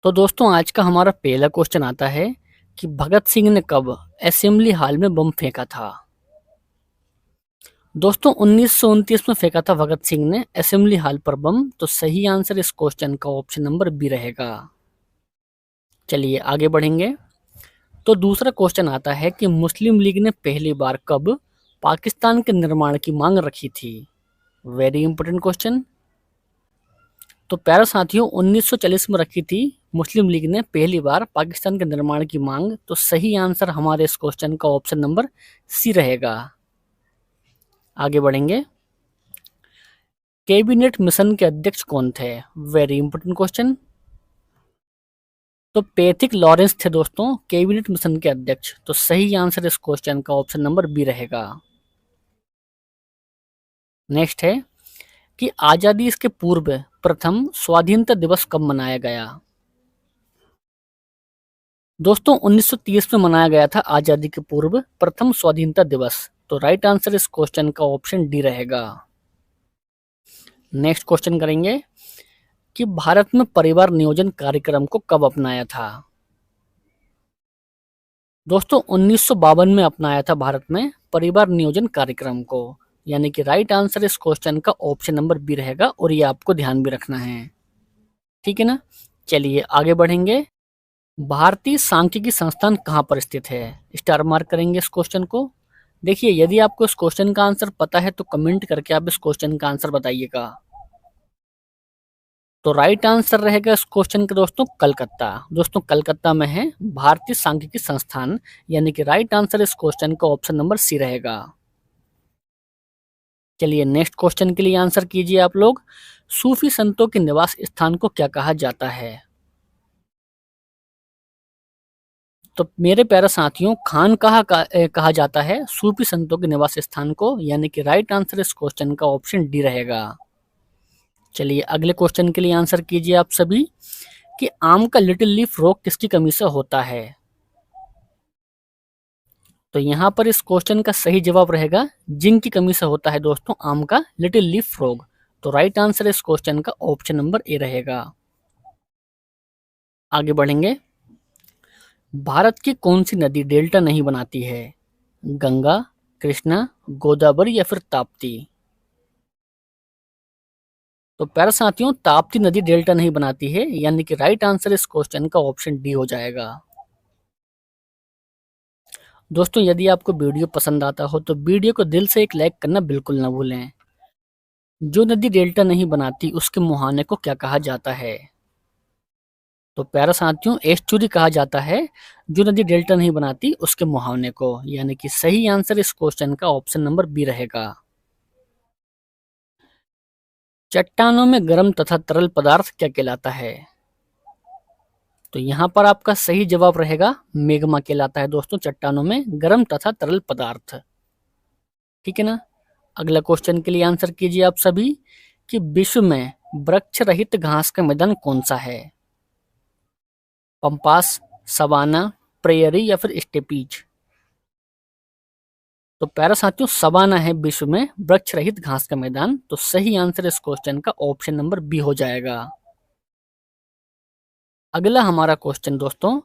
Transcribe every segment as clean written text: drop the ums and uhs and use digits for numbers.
तो दोस्तों आज का हमारा पहला क्वेश्चन आता है कि भगत सिंह ने कब असेंबली हाल में बम फेंका था। दोस्तों 1929 में फेंका था भगत सिंह ने असेंबली हाल पर बम। तो सही आंसर इस क्वेश्चन का ऑप्शन नंबर बी रहेगा। चलिए आगे बढ़ेंगे। तो दूसरा क्वेश्चन आता है कि मुस्लिम लीग ने पहली बार कब पाकिस्तान के निर्माण की मांग रखी थी। Very important question. तो प्यारे साथियों 1940 में रखी थी मुस्लिम लीग ने पहली बार पाकिस्तान के निर्माण की मांग। तो सही आंसर हमारे इस क्वेश्चन का ऑप्शन नंबर सी रहेगा। आगे बढ़ेंगे। कैबिनेट मिशन के अध्यक्ष कौन थे। Very important question. तो पैथिक लॉरेंस थे दोस्तों कैबिनेट मिशन के अध्यक्ष। तो सही आंसर इस क्वेश्चन का ऑप्शन नंबर बी रहेगा। नेक्स्ट है कि आजादी इसके पूर्व प्रथम स्वाधीनता दिवस कब मनाया गया। दोस्तों 1930 में मनाया गया था आजादी के पूर्व प्रथम स्वाधीनता दिवस। तो राइट आंसर इस क्वेश्चन का ऑप्शन डी रहेगा। नेक्स्ट क्वेश्चन करेंगे कि भारत में परिवार नियोजन कार्यक्रम को कब अपनाया था। दोस्तों 1952 में अपनाया था भारत में परिवार नियोजन कार्यक्रम को। यानी कि राइट आंसर इस क्वेश्चन का ऑप्शन नंबर बी रहेगा और ये आपको ध्यान भी रखना है। ठीक है ना। चलिए आगे बढ़ेंगे। भारतीय सांख्यिकी संस्थान कहाँ पर स्थित है। स्टार मार्क करेंगे इस क्वेश्चन को। देखिए यदि आपको इस क्वेश्चन का आंसर पता है तो कमेंट करके आप इस क्वेश्चन का आंसर बताइएगा। तो राइट आंसर रहेगा इस क्वेश्चन का दोस्तों कलकत्ता। दोस्तों कलकत्ता में है भारतीय सांख्यिकी संस्थान। यानी कि राइट आंसर इस क्वेश्चन का ऑप्शन नंबर सी रहेगा। चलिए नेक्स्ट क्वेश्चन के लिए आंसर कीजिए आप लोग। सूफी संतों के निवास स्थान को क्या कहा जाता है। तो मेरे प्यारे साथियों खानकाह कहा जाता है सूफी संतों के निवास स्थान को। यानी कि राइट आंसर इस क्वेश्चन का ऑप्शन डी रहेगा। चलिए अगले क्वेश्चन के लिए आंसर कीजिए आप सभी कि आम का लिटिल लीफ रोग किसकी कमी से होता है। तो यहाँ पर इस क्वेश्चन का सही जवाब रहेगा जिंक की कमी से होता है दोस्तों आम का लिटिल लीफ रोग। तो राइट आंसर इस क्वेश्चन का ऑप्शन नंबर ए रहेगा। आगे बढ़ेंगे। भारत की कौन सी नदी डेल्टा नहीं बनाती है। गंगा, कृष्णा, गोदावरी या फिर ताप्ती। तो प्यारे साथियों ताप्ती नदी डेल्टा नहीं बनाती है। यानी कि राइट आंसर इस क्वेश्चन का ऑप्शन डी हो जाएगा। दोस्तों यदि आपको वीडियो पसंद आता हो तो वीडियो को दिल से एक लाइक करना बिल्कुल ना भूलें। जो नदी डेल्टा नहीं बनाती उसके मुहाने को क्या कहा जाता है। तो प्यारे साथियों एस्चुरी कहा जाता है जो नदी डेल्टा नहीं बनाती उसके मुहाने को। यानी कि सही आंसर इस क्वेश्चन का ऑप्शन नंबर बी रहेगा। चट्टानों में गर्म तथा तरल पदार्थ क्या कहलाता है। तो यहाँ पर आपका सही जवाब रहेगा मेग्मा कहलाता है दोस्तों चट्टानों में गर्म तथा तरल पदार्थ। ठीक है ना। अगला क्वेश्चन के लिए आंसर कीजिए आप सभी कि विश्व में वृक्ष रहित घास का मैदान कौन सा है। पंपास, सवाना, प्रेयरी या फिर स्टेपीज। तो प्यारा साथियों सवाना है विश्व में वृक्ष रहित घास का मैदान। तो सही आंसर इस क्वेश्चन का ऑप्शन नंबर बी हो जाएगा। अगला हमारा क्वेश्चन दोस्तों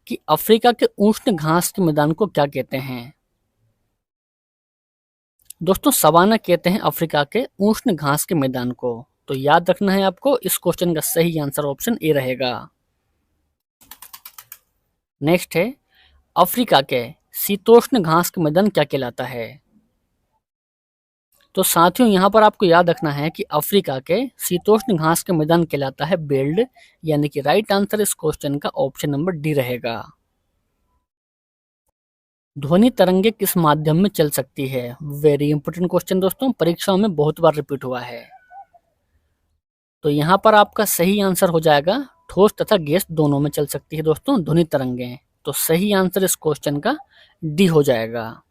कि अफ्रीका के उष्ण घास के मैदान को क्या कहते हैं। दोस्तों सवाना कहते हैं अफ्रीका के उष्ण घास के मैदान को। तो याद रखना है आपको इस क्वेश्चन का सही आंसर ऑप्शन ए रहेगा। नेक्स्ट है अफ्रीका के शीतोष्ण घास का मैदान क्या कहलाता है। तो साथियों यहाँ पर आपको याद रखना है कि अफ्रीका के शीतोष्ण घास का मैदान कहलाता है बेल्ड। यानी कि राइट आंसर इस क्वेश्चन का ऑप्शन नंबर डी रहेगा। ध्वनि तरंगे किस माध्यम में चल सकती है। वेरी इंपोर्टेंट क्वेश्चन दोस्तों परीक्षाओं में बहुत बार रिपीट हुआ है। तो यहाँ पर आपका सही आंसर हो जाएगा ठोस तथा गैस दोनों में चल सकती है दोस्तों ध्वनि तरंगे। तो सही आंसर इस क्वेश्चन का डी हो जाएगा।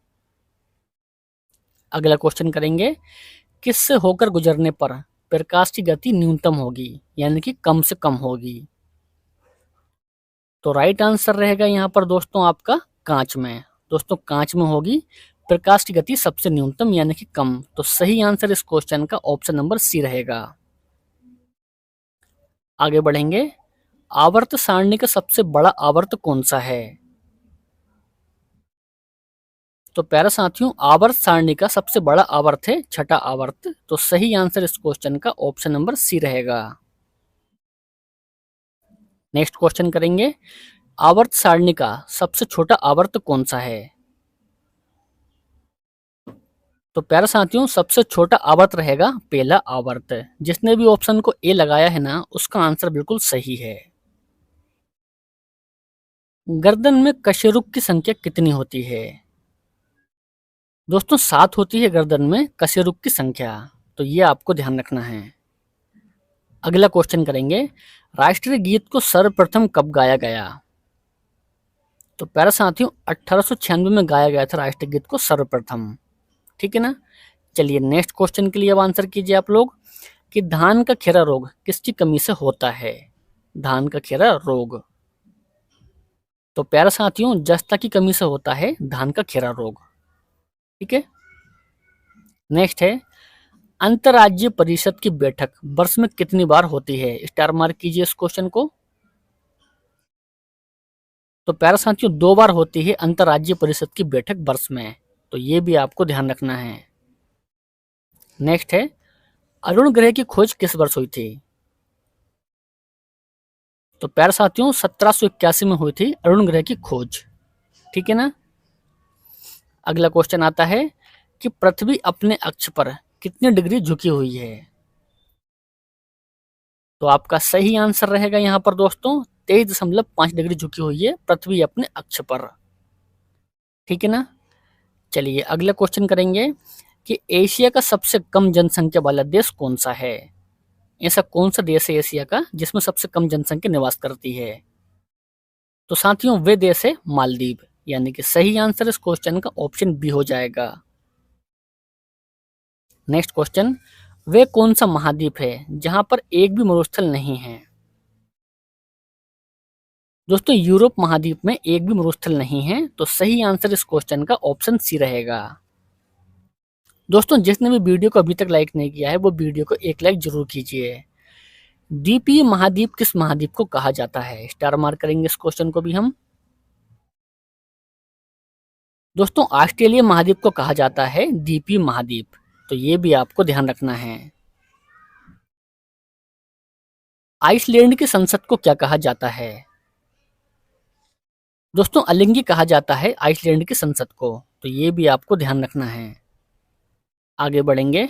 अगला क्वेश्चन करेंगे किससे होकर गुजरने पर प्रकाश की गति न्यूनतम होगी यानी कि कम से कम होगी। तो राइट आंसर रहेगा यहाँ पर दोस्तों आपका कांच में। दोस्तों कांच में होगी प्रकाश की गति सबसे न्यूनतम यानी कि कम। तो सही आंसर इस क्वेश्चन का ऑप्शन नंबर सी रहेगा। आगे बढ़ेंगे। आवर्त सारणी का सबसे बड़ा आवर्त कौन सा है? तो प्यारे साथियों, आवर्त सारणी का सबसे बड़ा आवर्त है छठा आवर्त। तो सही आंसर इस क्वेश्चन का ऑप्शन नंबर सी रहेगा। नेक्स्ट क्वेश्चन करेंगे, आवर्त सारणी का सबसे छोटा आवर्त कौन सा है? तो प्यारे साथियों, सबसे छोटा आवर्त रहेगा पहला आवर्त। जिसने भी ऑप्शन को ए लगाया है ना, उसका आंसर बिल्कुल सही है। गर्दन में कशेरुक की संख्या कितनी होती है? दोस्तों 7 होती है गर्दन में कशेरुक की संख्या। तो ये आपको ध्यान रखना है। अगला क्वेश्चन करेंगे, राष्ट्रीय गीत को सर्वप्रथम कब गाया गया? तो प्यारे साथियों, 1896 में गाया गया था राष्ट्रीय गीत को सर्वप्रथम। ठीक है ना। चलिए नेक्स्ट क्वेश्चन के लिए अब आंसर कीजिए आप लोग कि धान का खेरा रोग किसकी कमी से होता है? धान का खेरा रोग। तो प्यारे साथियों, जस्ता की कमी से होता है धान का खेरा रोग। ठीक है। नेक्स्ट है, अंतर्राज्यीय परिषद की बैठक वर्ष में कितनी बार होती है? स्टार मार्क कीजिए इस क्वेश्चन को। तो प्यारे साथियों, 2 बार होती है अंतर्राज्यीय परिषद की बैठक वर्ष में। तो ये भी आपको ध्यान रखना है। नेक्स्ट है, अरुण ग्रह की खोज किस वर्ष हुई थी? तो प्यारे साथियों, 1781 में हुई थी अरुण ग्रह की खोज। ठीक है ना। अगला क्वेश्चन आता है कि पृथ्वी अपने अक्ष पर कितनी डिग्री झुकी हुई है? तो आपका सही आंसर रहेगा यहाँ पर दोस्तों 23.5 डिग्री झुकी हुई है पृथ्वी अपने अक्ष पर। ठीक है ना। चलिए अगला क्वेश्चन करेंगे कि एशिया का सबसे कम जनसंख्या वाला देश कौन सा है? ऐसा कौन सा देश है एशिया का जिसमें सबसे कम जनसंख्या निवास करती है? तो साथियों, वे देश है मालदीव। यानी कि सही आंसर इस क्वेश्चन का ऑप्शन बी हो जाएगा। नेक्स्ट क्वेश्चन, वे कौन सा महाद्वीप है जहां पर एक भी मरुस्थल नहीं है? दोस्तों यूरोप महाद्वीप में एक भी मरुस्थल नहीं है। तो सही आंसर इस क्वेश्चन का ऑप्शन सी रहेगा। दोस्तों जिसने भी वीडियो को अभी तक लाइक नहीं किया है वो वीडियो को एक लाइक जरूर कीजिए। द्वीपीय महाद्वीप किस महाद्वीप को कहा जाता है? स्टार मार्क करेंगे इस क्वेश्चन को भी हम। दोस्तों ऑस्ट्रेलिया महाद्वीप को कहा जाता है द्वीपीय महाद्वीप। तो ये भी आपको ध्यान रखना है। आइसलैंड की संसद को क्या कहा जाता है? दोस्तों अलिंगी कहा जाता है आइसलैंड की संसद को। तो ये भी आपको ध्यान रखना है। आगे बढ़ेंगे,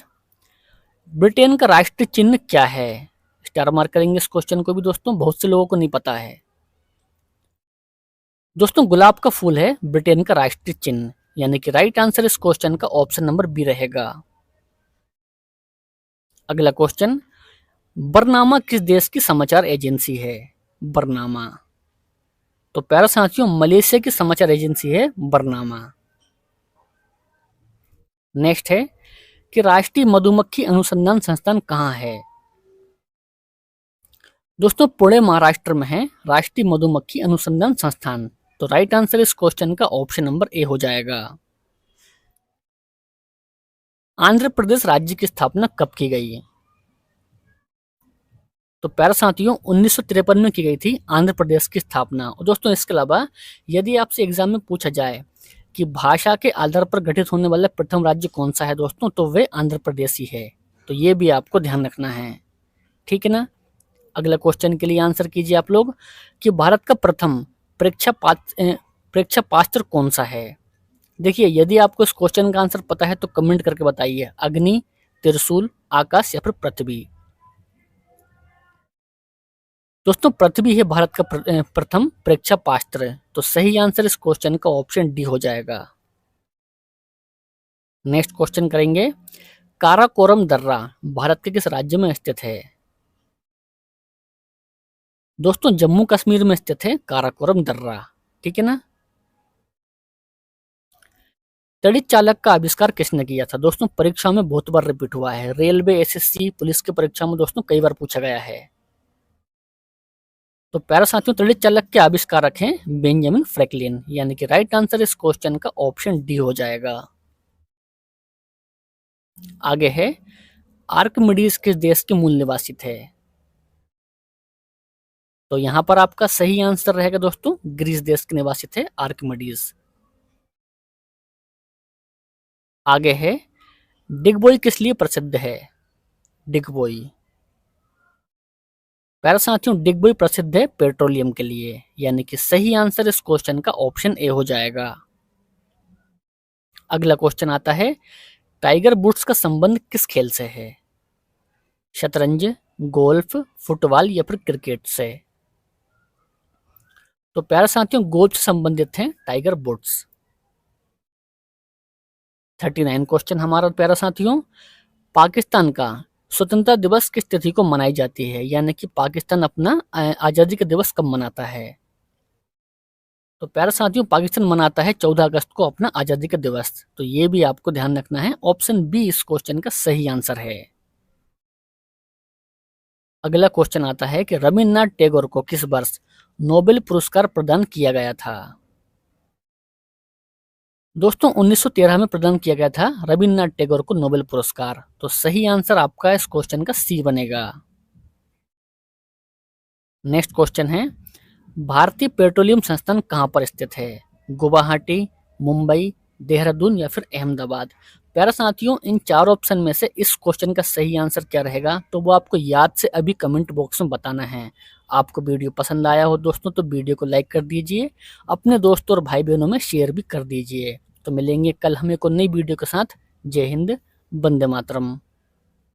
ब्रिटेन का राष्ट्रीय चिन्ह क्या है? स्टार मार्क करेंगे इस क्वेश्चन को भी दोस्तों, बहुत से लोगों को नहीं पता है। दोस्तों गुलाब का फूल है ब्रिटेन का राष्ट्रीय चिन्ह। यानी कि राइट आंसर इस क्वेश्चन का ऑप्शन नंबर बी रहेगा। अगला क्वेश्चन, बरनामा किस देश की समाचार एजेंसी है? बरनामा। तो प्यारे साथियों, मलेशिया की समाचार एजेंसी है बरनामा। नेक्स्ट है कि राष्ट्रीय मधुमक्खी अनुसंधान संस्थान कहाँ है? दोस्तों पुणे महाराष्ट्र में है राष्ट्रीय मधुमक्खी अनुसंधान संस्थान। तो राइट आंसर इस क्वेश्चन का ऑप्शन नंबर ए हो जाएगा। आंध्र प्रदेश राज्य की स्थापना कब की गई है? तो प्यारे साथियों 1953 में की गई थी आंध्र प्रदेश की स्थापना। और दोस्तों इसके अलावा यदि आपसे एग्जाम में पूछा जाए कि भाषा के आधार पर गठित होने वाला प्रथम राज्य कौन सा है दोस्तों, तो वे आंध्र प्रदेश ही है। तो ये भी आपको ध्यान रखना है। ठीक है ना। अगला क्वेश्चन के लिए आंसर कीजिए आप लोग कि भारत का प्रथम परीक्षा पात्र कौन सा है? देखिए यदि आपको इस क्वेश्चन का आंसर पता है तो कमेंट करके बताइए, अग्नि, त्रिशूल, आकाश या फिर पृथ्वी। दोस्तों पृथ्वी है भारत का प्रथम परीक्षा पात्र। तो सही आंसर इस क्वेश्चन का ऑप्शन डी हो जाएगा। नेक्स्ट क्वेश्चन करेंगे, काराकोरम दर्रा भारत के किस राज्य में स्थित है? दोस्तों जम्मू कश्मीर में स्थित है काराकोरम दर्रा। ठीक है ना। तड़ित चालक का आविष्कार किसने किया था? दोस्तों परीक्षा में बहुत बार रिपीट हुआ है, रेलवे, एसएससी, पुलिस की परीक्षा में दोस्तों कई बार पूछा गया है। तो प्यारे साथियों, तड़ित चालक के आविष्कारक हैं बेंजामिन फ्रैंकलिन। यानी कि राइट आंसर इस क्वेश्चन का ऑप्शन डी हो जाएगा। आगे है, आर्किमिडीज किस देश के मूल निवासी थे? तो यहाँ पर आपका सही आंसर रहेगा दोस्तों, ग्रीस देश के निवासी थे आर्किमिडीज। आगे है, डिगबोई किस लिए प्रसिद्ध है? डिगबोई, प्यारे साथियों, डिगबोई प्रसिद्ध है पेट्रोलियम के लिए, यानी कि सही आंसर इस क्वेश्चन का ऑप्शन ए हो जाएगा। अगला क्वेश्चन आता है, टाइगर वुड्स का संबंध किस खेल से है? शतरंज, गोल्फ, फुटबॉल या फिर क्रिकेट से? तो प्यारे साथियों, गोल्फ से संबंधित हैं टाइगर वुड्स। 39 क्वेश्चन हमारा प्यारा साथियों, पाकिस्तान का स्वतंत्रता दिवस किस तिथि को मनाई जाती है, यानी कि पाकिस्तान अपना आजादी का दिवस कब मनाता है? तो प्यारे साथियों, पाकिस्तान मनाता है 14 अगस्त को अपना आजादी का दिवस। तो ये भी आपको ध्यान रखना है, ऑप्शन बी इस क्वेश्चन का सही आंसर है। अगला क्वेश्चन आता है कि रविन्द्रनाथ टैगोर को किस वर्ष नोबेल पुरस्कार प्रदान किया गया था? दोस्तों 1913 में प्रदान किया गया था रविन्द्रनाथ टैगोर को नोबेल पुरस्कार। तो सही आंसर आपका इस क्वेश्चन का सी बनेगा। नेक्स्ट क्वेश्चन है, भारतीय पेट्रोलियम संस्थान कहाँ पर स्थित है? गुवाहाटी, मुंबई, देहरादून या फिर अहमदाबाद? प्यारे साथियों, इन चार ऑप्शन में से इस क्वेश्चन का सही आंसर क्या रहेगा, तो वो आपको याद से अभी कमेंट बॉक्स में बताना है। आपको वीडियो पसंद आया हो दोस्तों तो वीडियो को लाइक कर दीजिए, अपने दोस्तों और भाई बहनों में शेयर भी कर दीजिए। तो मिलेंगे कल हम एक और नई वीडियो के साथ। जय हिंद, वंदे मातरम।